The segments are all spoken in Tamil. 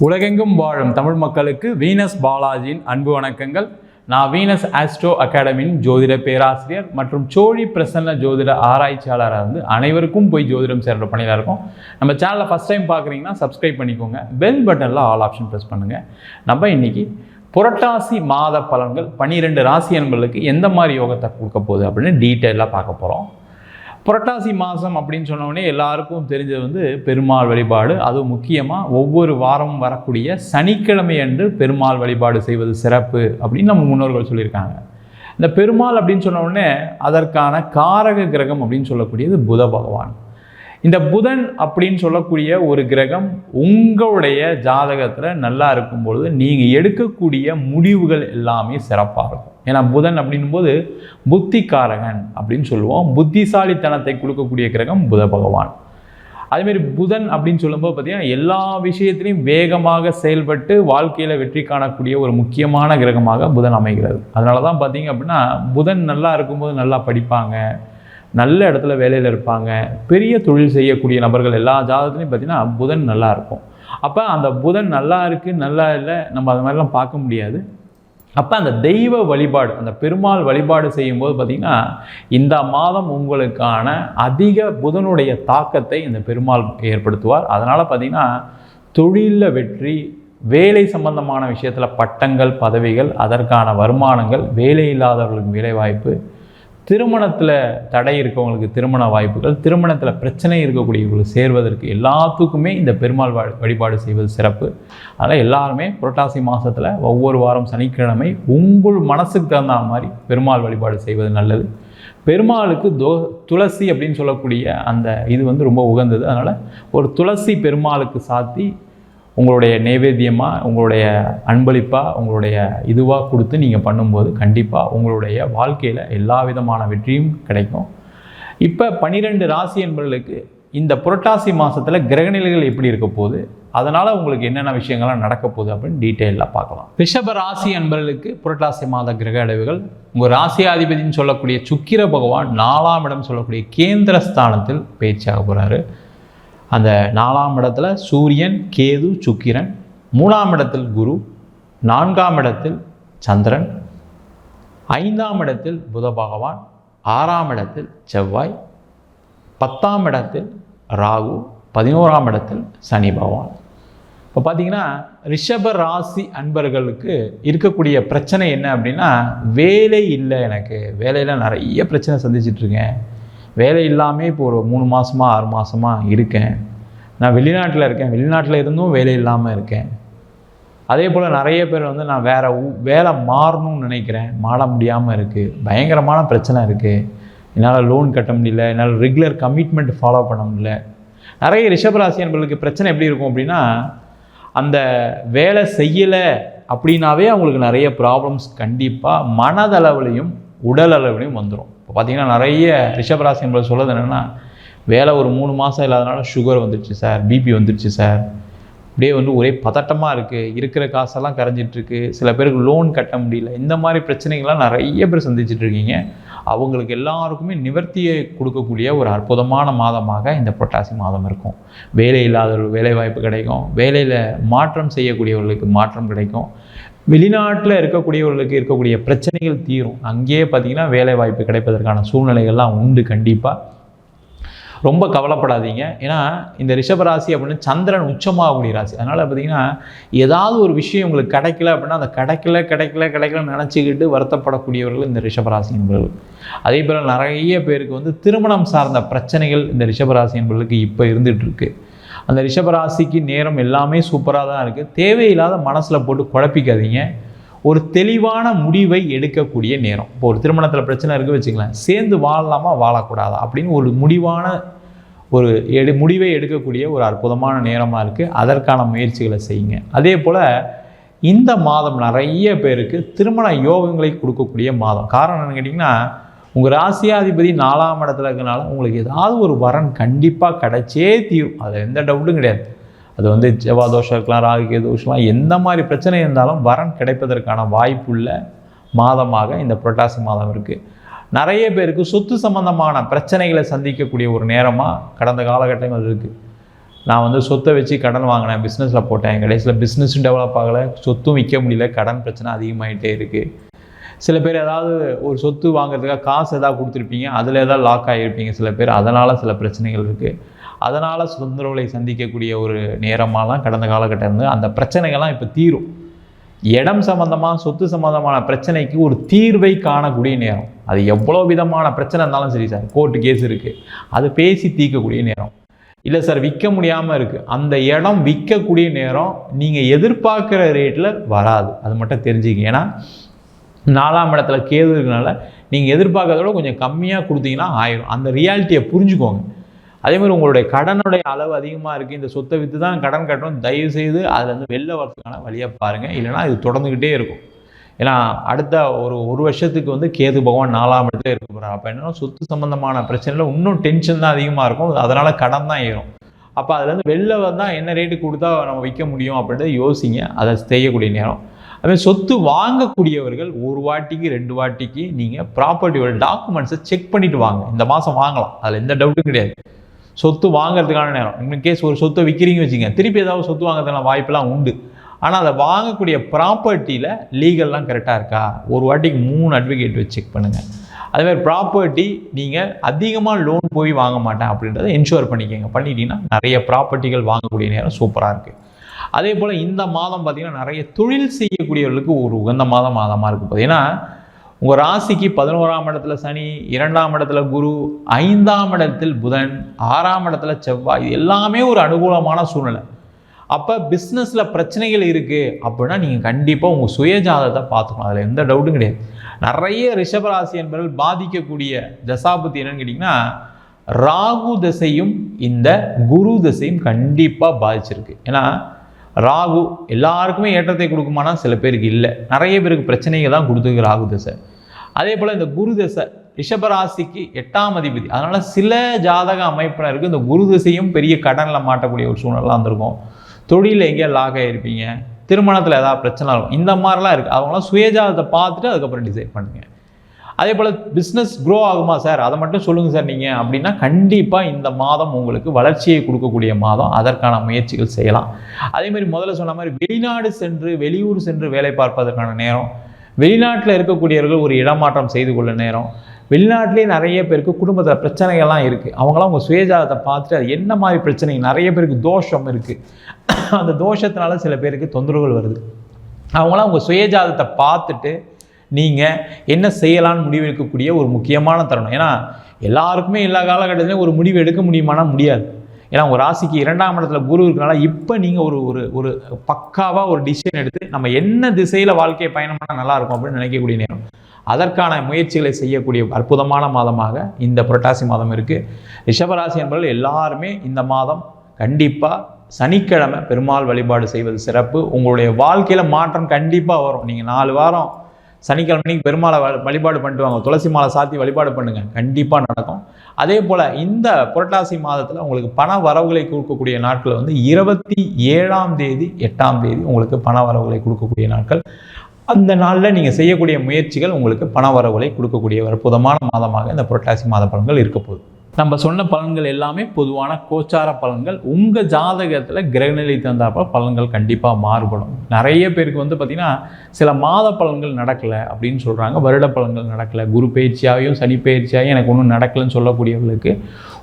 உலகெங்கும் வாழும் தமிழ் மக்களுக்கு வீனஸ் பாலாஜியின் அன்பு வணக்கங்கள். நான் வீனஸ் ஆஸ்ட்ரோ அகாடமியின் ஜோதிட பேராசிரியர் மற்றும் சோழி பிரசன்ன ஜோதிட ஆராய்ச்சியாளராக அனைவருக்கும் போய் ஜோதிடம் சேர்ற பணியில் இருக்கும். நம்ம சேனலை ஃபஸ்ட் டைம் பார்க்குறீங்கன்னா சப்ஸ்கிரைப் பண்ணிக்கோங்க. பெல் பட்டனில் ஆல் ஆப்ஷன் ப்ரெஸ் பண்ணுங்கள். நம்ம இன்றைக்கி புரட்டாசி மாத பலன்கள் 12 ராசி அன்பர்களுக்கு எந்த மாதிரி யோகத்தை கொடுக்க போகுது அப்படின்னு டீட்டெயிலாக பார்க்க போகிறோம். புரட்டாசி மாதம் அப்படின்னு சொன்னோடனே எல்லாருக்கும் தெரிஞ்சது பெருமாள் வழிபாடு. அதுவும் முக்கியமாக ஒவ்வொரு வாரமும் வரக்கூடிய சனிக்கிழமை அன்று பெருமாள் வழிபாடு செய்வது சிறப்பு அப்படின்னு நம்ம முன்னோர்கள் சொல்லியிருக்காங்க. இந்த பெருமாள் அப்படின்னு சொன்னோடனே அதற்கான காரக கிரகம் அப்படின்னு சொல்லக்கூடியது புத பகவான். இந்த புதன் அப்படின்னு சொல்லக்கூடிய ஒரு கிரகம் உங்களுடைய ஜாதகத்தில் நல்லா இருக்கும்பொழுது நீங்கள் எடுக்கக்கூடிய முடிவுகள் எல்லாமே சிறப்பாக இருக்கும். ஏன்னா புதன் அப்படின்போது புத்திகாரகன் அப்படின்னு சொல்லுவோம். புத்திசாலித்தனத்தை கொடுக்கக்கூடிய கிரகம் புத பகவான். அதேமாரி புதன் அப்படின்னு சொல்லும்போது பார்த்திங்கன்னா எல்லா விஷயத்திலையும் வேகமாக செயல்பட்டு வாழ்க்கையில் வெற்றி காணக்கூடிய ஒரு முக்கியமான கிரகமாக புதன் அமைகிறது. அதனால தான் பார்த்திங்க அப்படின்னா புதன் நல்லா இருக்கும்போது நல்லா படிப்பாங்க, நல்ல இடத்துல வேலையில் இருப்பாங்க, பெரிய தொழில் செய்யக்கூடிய நபர்கள் எல்லா ஜாதகத்துலையும் பார்த்திங்கன்னா புதன் நல்லா இருக்கும். அப்போ அந்த புதன் நல்லா இருக்குது நல்லா இல்லை நம்ம அது மாதிரிலாம் பார்க்க முடியாது. அப்போ அந்த தெய்வ வழிபாடு, அந்த பெருமாள் வழிபாடு செய்யும்போது பார்த்திங்கன்னா இந்த மாதம் உங்களுக்கான அதிக புதனுடைய தாக்கத்தை இந்த பெருமாள் ஏற்படுத்துவார். அதனால் பார்த்திங்கன்னா தொழிலில் வெற்றி, வேலை சம்பந்தமான விஷயத்தில் பட்டங்கள் பதவிகள், அதற்கான வருமானங்கள், வேலை இல்லாதவர்களுக்கு வேலை வாய்ப்பு, திருமணத்தில் தடை இருக்கவங்களுக்கு திருமண வாய்ப்புகள், திருமணத்தில் பிரச்சனை இருக்கக்கூடியவர்களுக்கு சேர்வதற்கு எல்லாத்துக்குமே இந்த பெருமாள் வழிபாடு செய்வது சிறப்பு. அதனால் எல்லாருமே புரட்டாசி மாதத்தில் ஒவ்வொரு வாரம் சனிக்கிழமை உங்கள் மனசுக்கு தகுந்த மாதிரி பெருமாள் வழிபாடு செய்வது நல்லது. பெருமாளுக்கு துளசி அப்படின்னு சொல்லக்கூடிய அந்த இது ரொம்ப உகந்தது. அதனால் ஒரு துளசி பெருமாளுக்கு சாத்தி உங்களுடைய நைவேத்தியமாக, உங்களுடைய அன்பளிப்பாக, உங்களுடைய இதுவாக கொடுத்து நீங்கள் பண்ணும்போது கண்டிப்பாக உங்களுடைய வாழ்க்கையில் எல்லா விதமான வெற்றியும் கிடைக்கும். இப்போ 12 ராசி என்பவர்களுக்கு இந்த புரட்டாசி மாதத்தில் கிரகநிலைகள் எப்படி இருக்க போகுது, அதனால் உங்களுக்கு என்னென்ன விஷயங்கள்லாம் நடக்க போகுது அப்படின்னு டீட்டெயிலாக பார்க்கலாம். ரிஷப ராசி என்பவர்களுக்கு புரட்டாசி மாத கிரக அடைவுகள். உங்கள் ராசியாதிபதினு சொல்லக்கூடிய சுக்கிர பகவான் 4ஆம் இடம் சொல்லக்கூடிய கேந்திரஸ்தானத்தில் பேச்சாக போகிறாரு. அந்த 4ஆம் இடத்துல சூரியன், கேது, சுக்கிரன், 3ஆம் இடத்தில் குரு, 4ஆம் இடத்தில் சந்திரன், 5ஆம் இடத்தில் புத பகவான், 6ஆம் இடத்தில் செவ்வாய், 10ஆம் இடத்தில் ராகு, 11ஆம் இடத்தில் சனி பகவான். இப்போ பார்த்தீங்கன்னா ரிஷப ராசி அன்பர்களுக்கு இருக்கக்கூடிய பிரச்சனை என்ன அப்படின்னா, வேலை இல்லை, எனக்கு வேலையில் நிறைய பிரச்சனை சந்திச்சிட்ருக்கேன், வேலை இல்லாமல் இப்போ ஒரு 3 மாதமாக 6 மாதமாக இருக்கேன், நான் வெளிநாட்டில் இருக்கேன், வெளிநாட்டில் இருந்தும் வேலை இல்லாமல் இருக்கேன். அதே போல் நிறைய பேர் நான் வேலை மாறணும்னு நினைக்கிறேன், மாற முடியாமல் இருக்குது, பயங்கரமான பிரச்சனை இருக்குது, என்னால் லோன் கட்ட முடியல, என்னால் ரெகுலர் கமிட்மெண்ட் ஃபாலோ பண்ண முடியல. நிறைய ரிஷபராசி என்பவர்களுக்கு பிரச்சனை எப்படி இருக்கும் அப்படின்னா, அந்த வேலை செய்யலை அப்படின்னாவே அவங்களுக்கு நிறைய ப்ராப்ளம்ஸ் கண்டிப்பாக மனதளவுலையும் உடல் அளவுலையும் வந்துடும். இப்போ பார்த்திங்கன்னா நிறைய ரிஷபராசி என்பது சொல்கிறது என்னென்னா, வேலை ஒரு 3 மாதம் இல்லாதனால சுகர் வந்துடுச்சு சார், பிபி வந்துடுச்சு சார், அப்படியே ஒரே பதட்டமாக இருக்குது, இருக்கிற காசெல்லாம் கரைஞ்சிட்ருக்கு, சில பேருக்கு லோன் கட்ட முடியல, இந்த மாதிரி பிரச்சனைகள்லாம் நிறைய பேர் சந்திச்சிட்ருக்கீங்க. அவங்களுக்கு எல்லாருக்குமே நிவர்த்தியை கொடுக்கக்கூடிய ஒரு அற்புதமான மாதமாக இந்த புரட்டாசி மாதம் இருக்கும். வேலை இல்லாதவர்கள் வேலை வாய்ப்பு கிடைக்கும், வேலையில் மாற்றம் செய்யக்கூடியவர்களுக்கு மாற்றம் கிடைக்கும், வெளிநாட்டில் இருக்கக்கூடியவர்களுக்கு இருக்கக்கூடிய பிரச்சனைகள் தீரும். அங்கேயே பார்த்திங்கன்னா வேலை வாய்ப்பு கிடைப்பதற்கான சூழ்நிலைகள்லாம் உண்டு. கண்டிப்பாக ரொம்ப கவலைப்படாதீங்க. ஏன்னா இந்த ரிஷபராசி அப்படின்னு சந்திரன் உச்சமாகக்கூடிய ராசி. அதனால் பார்த்திங்கன்னா ஏதாவது ஒரு விஷயம் உங்களுக்கு கிடைக்கல அப்படின்னா அந்த கிடைக்கலன்னு நினச்சிக்கிட்டு வருத்தப்படக்கூடியவர்கள் இந்த ரிஷபராசி என்பவர்கள். அதே போல் நிறைய பேருக்கு திருமணம் சார்ந்த பிரச்சனைகள் இந்த ரிஷபராசி என்பவர்களுக்கு இப்போ இருந்துகிட்ருக்கு. அந்த ரிஷபராசிக்கு நேரம் எல்லாமே சூப்பராக தான் இருக்குது. தேவையில்லாத மனசில் போட்டு குழப்பிக்காதீங்க. ஒரு தெளிவான முடிவை எடுக்கக்கூடிய நேரம். இப்போ ஒரு திருமணத்தில் பிரச்சனை இருக்குது வச்சுக்கலாம், சேர்ந்து வாழலாமா வாழக்கூடாதா அப்படின்னு ஒரு முடிவை எடுக்கக்கூடிய ஒரு அற்புதமான நேரமாக இருக்குது. அதற்கான முயற்சிகளை செய்யுங்க. அதே போல் இந்த மாதம் நிறைய பேருக்கு திருமண யோகங்களை கொடுக்கக்கூடிய மாதம். காரணம் என்னன்னு கேட்டிங்கன்னா, உங்கள் ராசியாதிபதி 4ஆம் இடத்துல இருக்கிறனால உங்களுக்கு ஏதாவது ஒரு வரன் கண்டிப்பாக கிடைச்சே தீரும். அது எந்த டவுட்டும் கிடையாது. அது செவ்வாய் தோஷம் இருக்கலாம், ராகு கேது தோஷம்லாம், எந்த மாதிரி பிரச்சனை இருந்தாலும் வரன் கிடைப்பதற்கான வாய்ப்புள்ள மாதமாக இந்த புரட்டாசி மாதம் இருக்குது. நிறைய பேருக்கு சொத்து சம்பந்தமான பிரச்சனைகளை சந்திக்கக்கூடிய ஒரு நேரமாக கடந்த காலகட்டங்கள் இருக்குது. நான் வந்து சொத்தை வச்சு கடன் வாங்கினேன், பிஸ்னஸில் போட்டேன், கடைசியில் பிஸ்னஸும் டெவலப் ஆகலை, சொத்தும் விற்க முடியல, கடன் பிரச்சனை அதிகமாகிட்டே இருக்குது. சில பேர் ஏதாவது ஒரு சொத்து வாங்குறதுக்காக காசு எதாவது கொடுத்துருப்பீங்க, அதில் ஏதாவது லாக் ஆகியிருப்பீங்க சில பேர், அதனால் சில பிரச்சனைகள் இருக்குது. அதனால் தொந்தரவுகளை சந்திக்கக்கூடிய ஒரு நேரமாலாம் கடந்த காலகட்டம் இருந்து அந்த பிரச்சனைகள்லாம் இப்போ தீரும். இடம் சம்மந்தமாக சொத்து சம்மந்தமான பிரச்சனைக்கு ஒரு தீர்வை காணக்கூடிய நேரம். அது எவ்வளோ விதமான பிரச்சனை இருந்தாலும் சரி சார், கோர்ட்டு கேஸ் இருக்குது, அது பேசி தீர்க்கக்கூடிய நேரம். இல்லை சார் விற்க முடியாமல் இருக்குது, அந்த இடம் விற்கக்கூடிய நேரம் நீங்கள் எதிர்பார்க்குற ரேட்டில் வராது, அது மட்டும் தெரிஞ்சுக்க. ஏன்னா 4ஆம் இடத்துல கேது இருக்கனால நீங்கள் எதிர்பார்க்கறத விட கொஞ்சம் கம்மியாக கொடுத்தீங்கன்னா ஆயிரும். அந்த ரியாலிட்டியை புரிஞ்சுக்கோங்க. அதேமாதிரி உங்களுடைய கடனுடைய அளவு அதிகமாக இருக்குது, இந்த சொத்தை விற்று தான் கடன் கட்டணும், தயவுசெய்து அதுலேருந்து வெளில வரதுக்கான வழியை பாருங்கள். இல்லைனா இது தொடர்ந்துக்கிட்டே இருக்கும். ஏன்னா அடுத்த ஒரு வருஷத்துக்கு வந்து கேது பகவான் 4ஆம் இடத்துல இருக்க போகிறார். அப்போ என்னன்னா சொத்து சம்மந்தமான பிரச்சனையில் இன்னும் டென்ஷன் தான் அதிகமாக இருக்கும், அதனால் கடன் தான் ஏறும். அப்போ அதுலேருந்து வெளில வந்தால் என்ன ரேட்டு கொடுத்தா நம்ம விற்க முடியும் அப்படின்றத யோசிங்க, அதை செய்யக்கூடிய நேரம். அதுமாதிரி சொத்து வாங்கக்கூடியவர்கள் 1 வாட்டிக்கு 2 வாட்டிக்கு நீங்கள் ப்ராப்பர்ட்டியோட டாக்குமெண்ட்ஸை செக் பண்ணிவிட்டு வாங்க. இந்த மாதம் வாங்கலாம், அதில் எந்த டவுட்டும் கிடையாது. சொத்து வாங்கிறதுக்கான நேரம். இன் கேஸ் ஒரு சொத்தை விற்கிறீங்க வச்சுங்க, திருப்பி ஏதாவது சொத்து வாங்குறதுக்கான வாய்ப்பெல்லாம் உண்டு. ஆனால் அதை வாங்கக்கூடிய ப்ராப்பர்ட்டியில் லீகல்லாம் கரெக்டாக இருக்கா, 1 வாட்டிக்கு 3 அட்வொகேட் வச்சு செக் பண்ணுங்கள். அதேமாதிரி ப்ராப்பர்ட்டி நீங்கள் அதிகமாக லோன் போய் வாங்க மாட்டேன் அப்படின்றத என்ஷூர் பண்ணிக்கோங்க. பண்ணிட்டீங்கன்னா நிறைய ப்ராப்பர்ட்டிகள் வாங்கக்கூடிய நேரம் சூப்பராக இருக்குது. அதே போல் இந்த மாதம் பார்த்திங்கன்னா நிறைய தொழில் செய்யக்கூடியவர்களுக்கு ஒரு உகந்த மாதமாக இருக்குது. ஏன்னா உங்கள் ராசிக்கு 11ஆம் இடத்துல சனி, 2ஆம் இடத்துல குரு, 5ஆம் இடத்தில் புதன், 6ஆம் இடத்துல செவ்வாய், இது எல்லாமே ஒரு அனுகூலமான சூழ்நிலை. அப்போ பிஸ்னஸில் பிரச்சனைகள் இருக்குது அப்படின்னா நீங்கள் கண்டிப்பாக உங்கள் சுயஜாதகத்தை பார்த்துக்கணும், அதில் எந்த டவுட்டும் கிடையாது. நிறைய ரிஷபராசி என்பவர்கள் பாதிக்கக்கூடிய தசாபுத்தி என்னன்னு கேட்டிங்கன்னா, ராகு திசையும் இந்த குரு திசையும் கண்டிப்பாக பாதிச்சிருக்கு. ஏன்னா ராகு எல்லாருக்குமே ஏற்றத்தை கொடுக்குமானா சில பேருக்கு இல்லை, நிறைய பேருக்கு பிரச்சனைகள் தான் கொடுத்துருக்கு ராகு திசை. அதே போல் இந்த குரு திசை ரிஷபராசிக்கு 8ஆம் அதிபதி, அதனால் சில ஜாதக அமைப்பினருக்கு இந்த குரு திசையும் பெரிய கடனில் மாட்டக்கூடிய ஒரு சூழ்நிலாம் வந்திருக்கும். தொழிலில் எங்கேயா லாக் ஆகிருப்பீங்க, திருமணத்தில் ஏதாவது பிரச்சனை இருக்கும், இந்த மாதிரிலாம் இருக்குது. அவங்களாம் சுயஜாதத்தை பார்த்துட்டு அதுக்கப்புறம் டிசைட் பண்ணுங்கள். அதே போல் பிஸ்னஸ் க்ரோ ஆகுமா சார், அதை மட்டும் சொல்லுங்கள் சார் நீங்கள் அப்படின்னா, கண்டிப்பாக இந்த மாதம் உங்களுக்கு வளர்ச்சியை கொடுக்கக்கூடிய மாதம், அதற்கான முயற்சிகள் செய்யலாம். அதேமாதிரி முதல்ல சொன்ன மாதிரி வெளிநாடு சென்று வெளியூர் சென்று வேலை பார்ப்பதற்கான நேரம், வெளிநாட்டில் இருக்கக்கூடியவர்கள் ஒரு இடமாற்றம் செய்து கொள்ள நேரம், வெளிநாட்டிலே நிறைய பேருக்கு குடும்பத்தில் பிரச்சனைகள்லாம் இருக்குது, அவங்களாம் உங்கள் சுயஜாதத்தை பார்த்துட்டு அது என்ன மாதிரி பிரச்சனை, நிறைய பேருக்கு தோஷம் இருக்குது, அந்த தோஷத்தினால சில பேருக்கு தொந்தரவுகள் வருது, அவங்களாம் உங்கள் சுயஜாதத்தை பார்த்துட்டு நீங்கள் என்ன செய்யலான்னு முடிவு எடுக்கக்கூடிய ஒரு முக்கியமான தருணம். ஏன்னா எல்லாருக்குமே எல்லா காலகட்டத்திலையும் ஒரு முடிவு எடுக்க முடியுமானா முடியாது. ஏன்னா உங்கள் ராசிக்கு 2ஆம் இடத்துல குரு இருக்கனால இப்போ நீங்கள் ஒரு பக்காவாக ஒரு டிசிஷன் எடுத்து நம்ம என்ன திசையில் வாழ்க்கையை பயணம் பண்ணால் நல்லாயிருக்கும் அப்படின்னு நினைக்கக்கூடிய நேரம். அதற்கான முயற்சிகளை செய்யக்கூடிய அற்புதமான மாதமாக இந்த புரட்டாசி மாதம் இருக்குது. ரிஷபராசி என்பவர்கள் எல்லாருமே இந்த மாதம் கண்டிப்பாக சனிக்கிழமை பெருமாள் வழிபாடு செய்வது சிறப்பு. உங்களுடைய வாழ்க்கையில் மாற்றம் கண்டிப்பாக வரும். நீங்கள் 4 வாரம் சனிக்கிழமைக்கு பெருமாளை வழிபாடு பண்ணிட்டு வாங்க, துளசி மாலை சாத்தி வழிபாடு பண்ணுங்கள், கண்டிப்பாக நடக்கும். அதே போல் இந்த புரட்டாசி மாதத்தில் உங்களுக்கு பண வரவுகளை கொடுக்கக்கூடிய நாட்கள் வந்து 27ஆம் தேதி 8ஆம் தேதி உங்களுக்கு பண வரவுகளை கொடுக்கக்கூடிய நாட்கள். அந்த நாளில் நீங்கள் செய்யக்கூடிய முயற்சிகள் உங்களுக்கு பண வரவுகளை கொடுக்கக்கூடிய அற்புதமான மாதமாக இந்த புரட்டாசி மாத பலன்கள் இருக்க போகுது. நம்ம சொன்ன பலன்கள் எல்லாமே பொதுவான கோச்சார பலன்கள். உங்கள் ஜாதகத்தில் கிரகநிலை தந்தாப்ப பலன்கள் கண்டிப்பாக மாறுபடும். நிறைய பேருக்கு வந்து பார்த்திங்கன்னா சில மாத பலன்கள் நடக்கலை அப்படின்னு சொல்கிறாங்க, வருட பலன்கள் நடக்கலை, குரு பயிற்சியாகவும் சனி பயிற்சியாகவும் எனக்கு ஒன்றும் நடக்கலைன்னு சொல்லக்கூடியவர்களுக்கு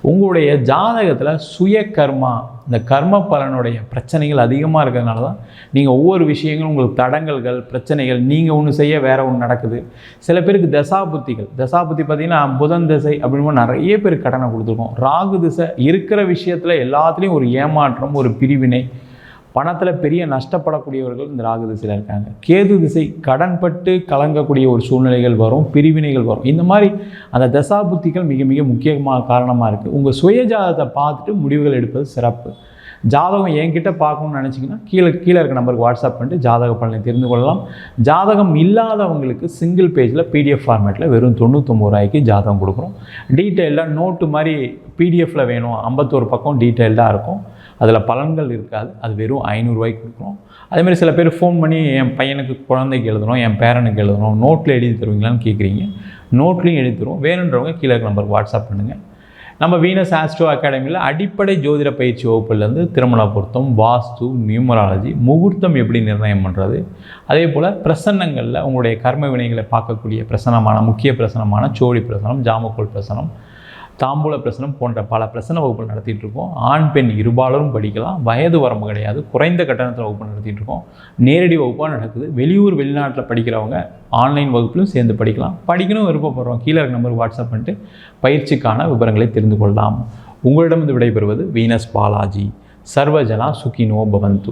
உங்களுடைய ஜாதகத்தில் சுய கர்மா, இந்த கர்ம பலனுடைய பிரச்சனைகள் அதிகமாக இருக்கிறதுனால தான் நீங்கள் ஒவ்வொரு விஷயங்களும் உங்களுக்கு தடங்கல்கள் பிரச்சனைகள், நீங்கள் ஒன்று செய்ய வேறு ஒன்று நடக்குது. சில பேருக்கு தசாபுத்தி பார்த்திங்கன்னா புதன் திசை அப்படின்னு நிறைய பேர் கடனை கொடுத்துருக்கோம். ராகு திசை இருக்கிற விஷயத்தில் எல்லாத்துலேயும் ஒரு ஏமாற்றம், ஒரு பிரிவினை, பணத்தில் பெரிய நஷ்டப்படக்கூடியவர்கள் இந்த ராகு திசையில் இருக்காங்க. கேது திசை கடன்பட்டு கலங்கக்கூடிய ஒரு சூழ்நிலைகள் வரும், பிரிவினைகள் வரும். இந்த மாதிரி அந்த தசாபுத்திகள் மிக மிக முக்கியமாக காரணமாக இருக்குது. உங்கள் சுயஜாதத்தை பார்த்துட்டு முடிவுகள் எடுப்பது சிறப்பு. ஜாதகம் என்கிட்ட பார்க்கணும்னு நினச்சிங்கன்னா கீழே இருக்க நம்பருக்கு வாட்ஸ்அப் பண்ணிட்டு ஜாதக பலனை தெரிந்து கொள்ளலாம். ஜாதகம் இல்லாதவங்களுக்கு சிங்கிள் பேஜில் PDF ஃபார்மேட்டில் வெறும் 99 ரூபாய்க்கு ஜாதகம் கொடுக்குறோம். டீட்டெயிலாக நோட்டு மாதிரி PDFில் வேணும், 51 பக்கம் டீட்டெயில்டாக இருக்கும், அதில் பலன்கள் இருக்காது, அது வெறும் 500 ரூபாய்க்கு கொடுக்குறோம். அதேமாதிரி சில பேர் ஃபோன் பண்ணி என் பையனுக்கு குழந்தைக்கு எழுதணும், என் பேரனுக்கு எழுதணும், நோட்டில் எழுதி தருவீங்களான்னு கேட்குறீங்க. நோட்லேயும் எழுதி தருவோம். வேணுன்றவங்க கீழே இருக்க நம்பருக்கு வாட்ஸ்அப் பண்ணுங்கள். நம்ம வீனஸ் ஆஸ்ட்ரோ அகாடமியில் அடிப்படை ஜோதிட பயிற்சி வகுப்புலேருந்து திருமண பொருத்தம், வாஸ்து, நியூமராலஜி, முகூர்த்தம் எப்படி நிர்ணயம் பண்ணுறது, அதே போல் பிரசன்னங்களில் உங்களுடைய கர்ம வினைகளை பார்க்கக்கூடிய பிரசனமான முக்கிய பிரசனமான சோழி பிரசனம், ஜாமக்கோல் பிரசனம், தாம்பூல பிரசனம் போன்ற பல பிரசன வகுப்புகள் நடத்திட்டு இருக்கோம். ஆண் பெண் இருபாலரும் படிக்கலாம். வயது வரம்பு கிடையாது. குறைந்த கட்டணத்தில் வகுப்பு நடத்திட்டு இருக்கோம். நேரடி வகுப்பாக நடக்குது. வெளியூர் வெளிநாட்டில் படிக்கிறவங்க ஆன்லைன் வகுப்பிலும் சேர்ந்து படிக்கலாம். படிக்கணும் விருப்பப்படுறோம் கீழே இருக்க நம்பருக்கு வாட்ஸ்அப் பண்ணிட்டு பயிற்சிக்கான விவரங்களை தெரிந்து கொள்ளலாம். உங்களிடம் விடைபெறுவது வீனஸ் பாலாஜி. சர்வஜனா சுகினோ பவந்து.